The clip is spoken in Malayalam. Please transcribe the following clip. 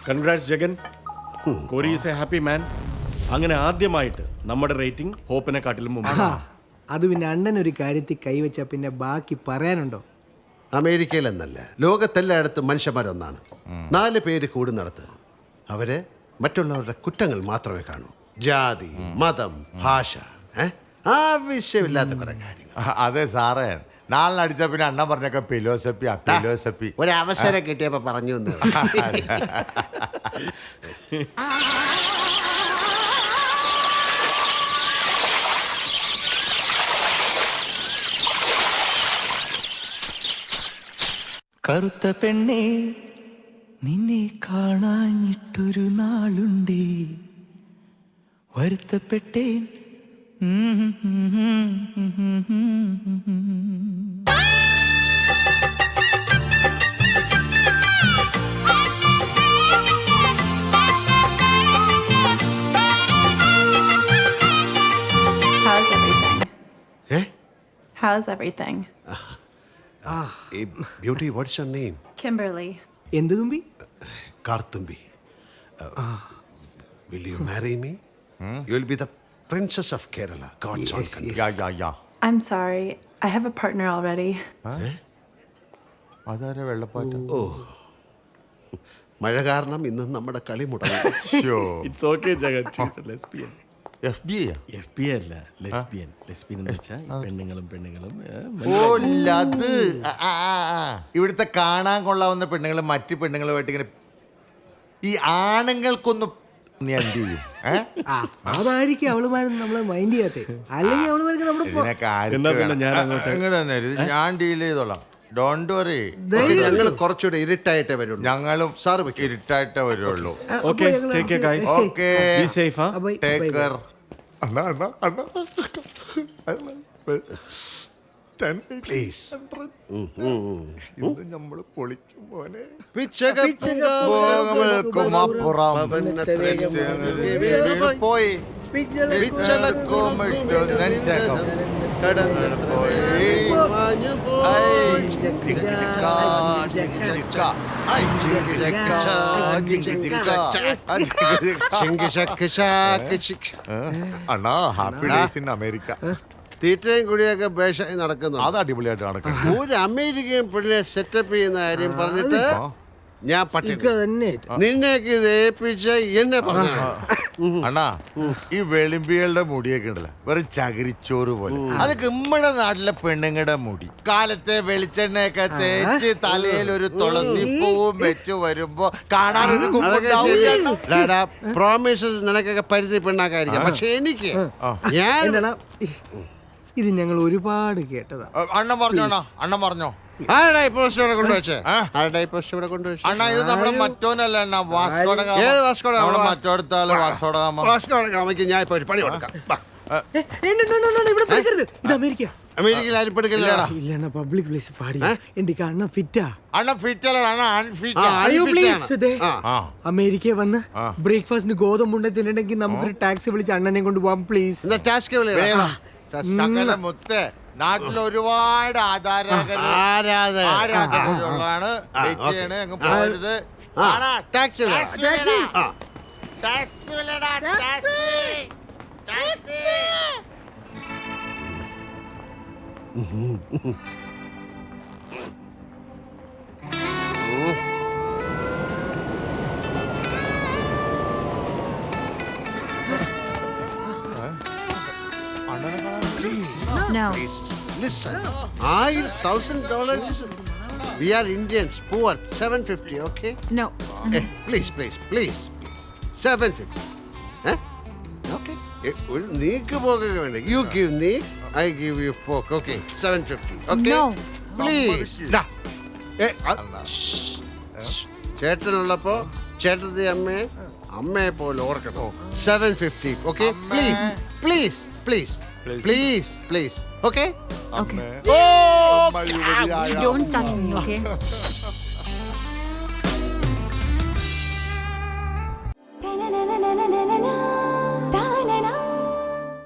കൺഗ്രാറ്റ്സ് ജഗൻ. കോരി ഈസ് എ ഹാപ്പി മാൻ. അങ്ങനെ ആദ്യമായിട്ട് നമ്മുടെ റേറ്റിംഗ് ഹോപ്പിനെക്കാട്ടിലും മുമ്പ്. അത് പിന്നെ അണ്ണൻ ഒരു കാര്യത്തിൽ കൈവച്ച പിന്നെ ബാക്കി പറയാനുണ്ടോ? അമേരിക്കയിലെന്നല്ല, ലോകത്തെല്ലായിടത്തും മനുഷ്യന്മാരൊന്നാണ്. 4 പേര് കൂടുന്നിടത്ത് അവര് മറ്റുള്ളവരുടെ കുറ്റങ്ങൾ മാത്രമേ കാണൂ. ജാതി, മതം, ഭാഷ, ആവശ്യമില്ലാത്ത കുറെ കാര്യങ്ങൾ. അതെ സാറേ, 4 അടിച്ച പിന്നെ അണ്ണൻ പറഞ്ഞൊക്കെ ഫിലോസഫി ഒരവസരം കിട്ടിയപ്പോ പറഞ്ഞു എന്ന്. കറുത്ത പെണ്ണേ, നിന്നെ കാണാഞ്ഞിട്ടൊരു നാളുണ്ടേ, വരുത്തപ്പെട്ടേൻ. How's everything? Eh? How's everything? Beauty, what's your name? Kimberly. എന്ത് തുമ്പി? Karthumbi. Will you marry me? You will be the princess of Kerala. God's own country. I'm sorry. I have a partner already. അതാരെ വെള്ളപ്പാറ്റ? മഴ കാരണം ഇന്ന് നമ്മുടെ കളി മുടങ്ങി. It's okay Jagan. She's A lesbian. FBI അല്ല, ലെസ്ബിയൻ. ലെസ്ബിയൻ എന്ന് വെച്ചാൽ പെണ്ണുങ്ങളും ഓ അത് ഇവിടുത്തെ കാണാൻ കൊള്ളാവുന്ന പെണ്ണുങ്ങൾ മറ്റു പെണ്ണുങ്ങളുമായിട്ട് ഇങ്ങനെ ഈ ആണുങ്ങൾക്കൊന്നും നീ എന്ത് ചെയ്യും? അതായിരിക്കും അവളുമാരും നമ്മളെ മൈൻഡ് ചെയ്യാത്തെ. അല്ലെങ്കിൽ അവളുമാർക്ക് നമ്മുടെ ഇതിനൊക്കെ എന്നാ പിന്നെ ഞാൻ അങ്ങോട്ട് ഞാൻ ഡീൽ ചെയ്തോളാം. Don't worry. ഞങ്ങൾ കുറച്ചുകൂടെ ഇരുട്ടായിട്ടേ വരുള്ളൂ. ഞങ്ങളും സാറ് ഇരുട്ടായിട്ടേ വരുള്ളൂ. Okay, take care guys. Okay, be safe. Take care. Please. നമ്മൾ പൊളിക്കും മോനെ. പോയി അണ്ണാ ഹാപ്പി ഡേയ്സ് ഇൻ അമേരിക്ക. തീറ്റയും കുടിയൊക്കെ ബേഷായി നടക്കുന്നു. അത് അടിപൊളിയായിട്ട് നടക്കും. ഒരു അമേരിക്കൻ പിള്ളേ സെറ്റപ്പ് ചെയ്യുന്ന കാര്യം പറഞ്ഞിട്ട് ഞാൻ പട്ടിക തന്നെ. നിന്നെയൊക്കെ ഇത് ഏൽപ്പിച്ച എന്നെ പറഞ്ഞു. അണ്ണാ, ഈ വെളിമ്പികളുടെ മുടിയൊക്കെ ഉണ്ടല്ലോ, വെറും ചകിരിച്ചോറ് പോലെ. അതൊക്കെ നമ്മുടെ നാട്ടിലെ പെണ്ണുങ്ങളുടെ മുടി. കാലത്തെ വെളിച്ചെണ്ണയൊക്കെ തേച്ച് തലയിൽ ഒരു തുളസി പൂവും വെച്ച് വരുമ്പോ കാണാനൊരു പ്രോമിസസ് നിനക്കൊക്കെ പരിധി പെണ്ണാക്കായിരിക്കും. പക്ഷെ എനിക്ക് ഞാൻ ഇത് ഞങ്ങൾ ഒരുപാട് കേട്ടതാ. അണ്ണൻ പറഞ്ഞോ അണ്ണൻ പറഞ്ഞോ. കൊണ്ടുവച്ചേ അണ്ണാ, ഇത് നമ്മുടെ മറ്റോനല്ല അണ്ണാ, വാസ്കോഡ ഗാമ. മറ്റോടത്തെ ആള് വാസ്കോഡ ഗാമ. ഞാൻ ഇപ്പൊ ഒരു പണി കൊടുക്കാം. ഇത് അമേരിക്ക. അമേരിക്കയിൽ ആരും പെടുക്കില്ലടാ. ഇല്ല, പബ്ലിക് പ്ലേസ് പാടി. എന്റെ അണ്ണ ഫിറ്റാ. അണ്ണ ഫിറ്റ് അല്ല, അണ്ണ അൺഫിറ്റ്. അമേരിക്ക വന്ന് ബ്രേക്ക്ഫാസ്റ്റിന് ഗോതമ്പുണ്ടെ തിന്നിട്ടുണ്ടെങ്കിൽ നമുക്കൊരു ടാക്സി വിളിച്ച് അണ്ണനെ കൊണ്ട് പോവാം പ്ലീസ്. മുത്തേ, നാട്ടിൽ ഒരുപാട് ആരാധകരുള്ളതാണ്. അങ്ങ് പോരുത്. Taxi No. Listen, $1,000 is. We are Indians, poor. 750, okay? No. Please. 750. Okay. നീക്ക് പോകൊക്കെ വേണ്ട. You give me, I give you pork. Okay. 750. Okay. No. Please. ചേട്ടനുള്ളപ്പോ ചേട്ടത്തി അമ്മയെ പോലെ ഓർക്കണം. 750. Okay. Please. Okay? Okay. Oh, Don't touch me, okay?